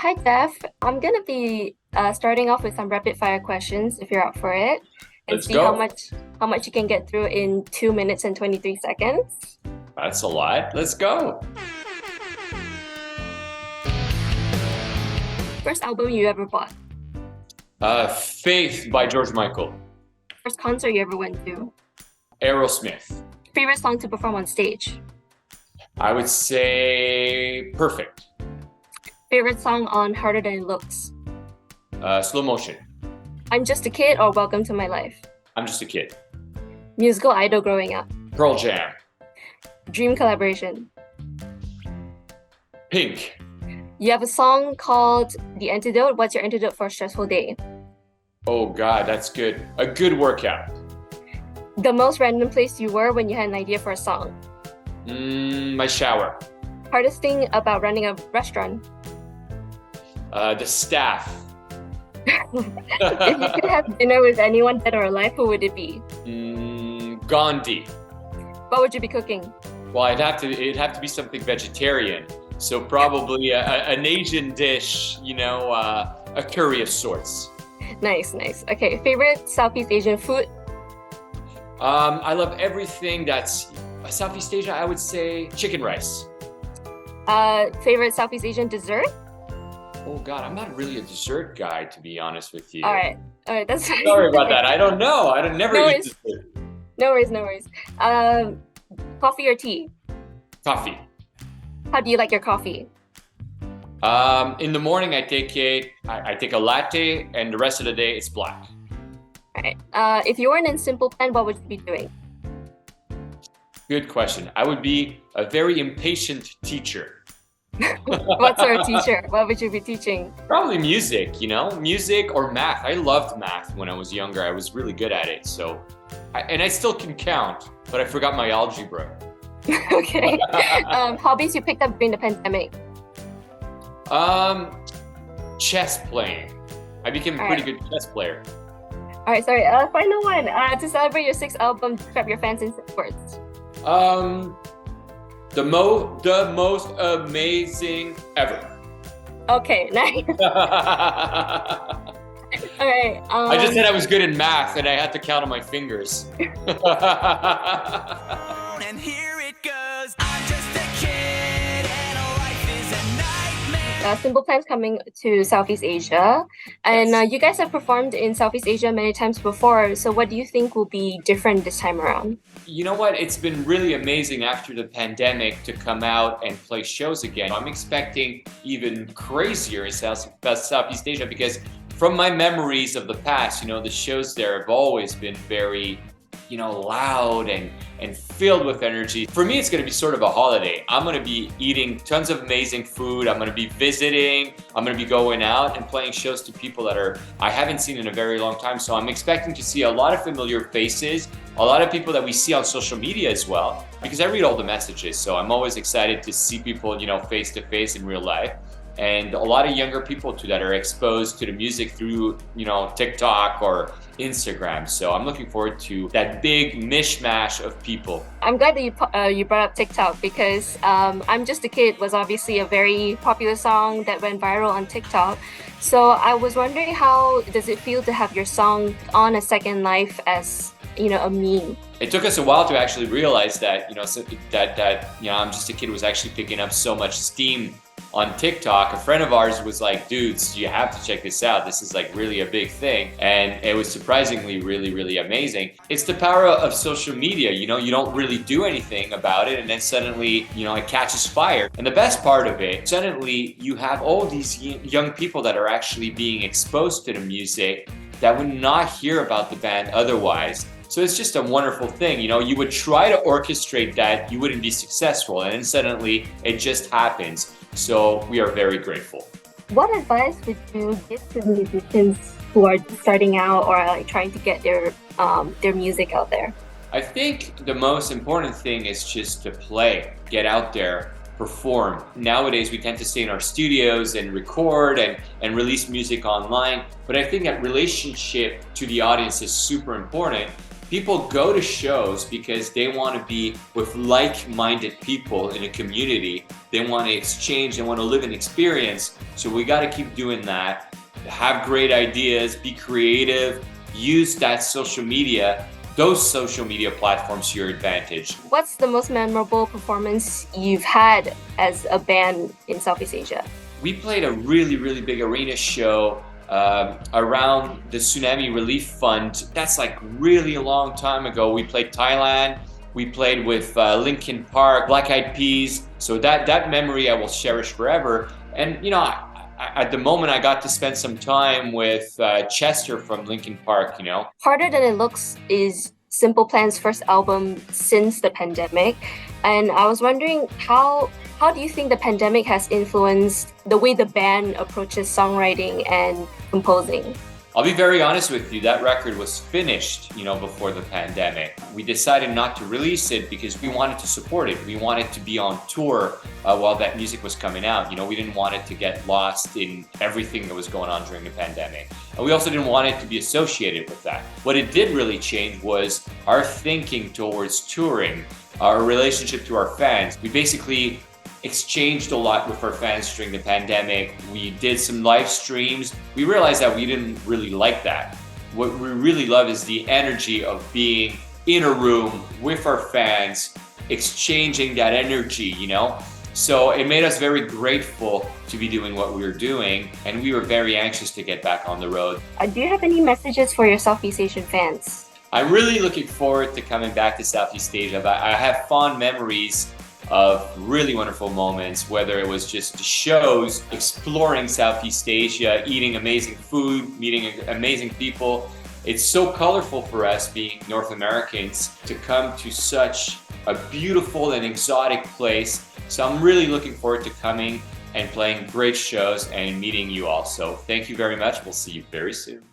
Hi, Jeff. I'm gonna be starting off with some rapid fire questions if you're up for it, and Let's see how go. much you can get through in 2 minutes and 23 seconds. That's a lot. Let's go. First album you ever bought. Faith by George Michael. First concert you ever went to. Aerosmith. Favorite song to perform on stage. I would say Perfect. Favorite song on Harder Than It Looks. Slow Motion. I'm Just a Kid or Welcome to My Life. I'm Just a Kid. Musical idol growing up. Pearl Jam. Dream collaboration. Pink. You have a song called The Antidote. What's your antidote for a stressful day? Oh God, that's good. A good workout. The most random place you were when you had an idea for a song. My shower. Hardest thing about running a restaurant. The staff. If you could have dinner with anyone dead or alive, who would it be? Gandhi. What would you be cooking? Well, it'd have to be something vegetarian. So probably an Asian dish, a curry of sorts. Nice, nice. Okay, favorite Southeast Asian food? I love everything that's Southeast Asia. I would say chicken rice. Favorite Southeast Asian dessert? Oh God, I'm not really a dessert guy, to be honest with you. All right, that's fine. Sorry about that. I don't know. I don't never No eat worries. dessert. No worries, no worries. Coffee or tea? Coffee. How do you like your coffee? In the morning, I take a latte, and the rest of the day it's black. All right. If you weren't in Simple Plan, what would you be doing? Good question. I would be a very impatient teacher. What sort of teacher? What would you be teaching? Probably music, music or math. I loved math when I was younger. I was really good at it. So, I still can count, but I forgot my algebra. Okay. Hobbies you picked up during the pandemic. Chess playing. I became a pretty good chess player. All right, sorry. Final one. To celebrate your sixth album, describe your fans in 6 words. The most amazing ever. Okay, nice. All right. I just said I was good in math, and I had to count on my fingers. And here it goes. I'm just a kid and life is a nightmare. Simple Plan's coming to Southeast Asia, and Yes. you guys have performed in Southeast Asia many times before. So, what do you think will be different this time around? You know what? It's been really amazing after the pandemic to come out and play shows again. I'm expecting even crazier in Southeast Asia because from my memories of the past, the shows there have always been very, loud and filled with energy. For me, it's going to be sort of a holiday. I'm going to be eating tons of amazing food. I'm going to be visiting. I'm going to be going out and playing shows to people that I haven't seen in a very long time. So I'm expecting to see a lot of familiar faces, a lot of people that we see on social media as well, because I read all the messages. So I'm always excited to see people, face to face in real life. And a lot of younger people too that are exposed to the music through, TikTok or Instagram. So I'm looking forward to that big mishmash of people. I'm glad that you brought up TikTok because "I'm Just a Kid" was obviously a very popular song that went viral on TikTok. So I was wondering, how does it feel to have your song on a second life as a meme? It took us a while to actually realize that, I'm Just a Kid was actually picking up so much steam on TikTok. A friend of ours was like, dudes, you have to check this out. This is like really a big thing. And it was surprisingly really, really amazing. It's the power of social media. You don't really do anything about it. And then suddenly, it catches fire. And the best part of it, suddenly you have all these young people that are actually being exposed to the music that would not hear about the band otherwise. So it's just a wonderful thing. You would try to orchestrate that, you wouldn't be successful. And then suddenly it just happens. So we are very grateful. What advice would you give to musicians who are starting out or like trying to get their music out there? I think the most important thing is just to play, get out there, perform. Nowadays, we tend to stay in our studios and record and release music online. But I think that relationship to the audience is super important. People go to shows because they want to be with like-minded people in a community. They want to exchange, they want to live an experience. So we got to keep doing that. Have great ideas, be creative, use that social media, those social media platforms to your advantage. What's the most memorable performance you've had as a band in Southeast Asia? We played a really, really big arena show around the Tsunami Relief Fund. That's like really a long time ago. We played Thailand, we played with Linkin Park, Black Eyed Peas. So that memory I will cherish forever. And you know, at the moment I got to spend some time with Chester from Linkin Park, you know. Harder Than It Looks is Simple Plan's first album since the pandemic. And I was wondering how do you think the pandemic has influenced the way the band approaches songwriting and composing? I'll be very honest with you, that record was finished, you know, before the pandemic. We decided not to release it because we wanted to support it. We wanted to be on tour while that music was coming out. You know, we didn't want it to get lost in everything that was going on during the pandemic. And we also didn't want it to be associated with that. What it did really change was our thinking towards touring, our relationship to our fans. We basically exchanged a lot with our fans during the pandemic. We did some live streams. We realized that we didn't really like that. What we really love is the energy of being in a room with our fans, exchanging that energy, you know? So it made us very grateful to be doing what we were doing, and we were very anxious to get back on the road. Do you have any messages for your Southeast Asian fans? I'm really looking forward to coming back to Southeast Asia, but I have fond memories of really wonderful moments, whether it was just shows, exploring Southeast Asia, eating amazing food, meeting amazing people. It's so colorful for us being North Americans to come to such a beautiful and exotic place. So I'm really looking forward to coming and playing great shows and meeting you all. So thank you very much. We'll see you very soon.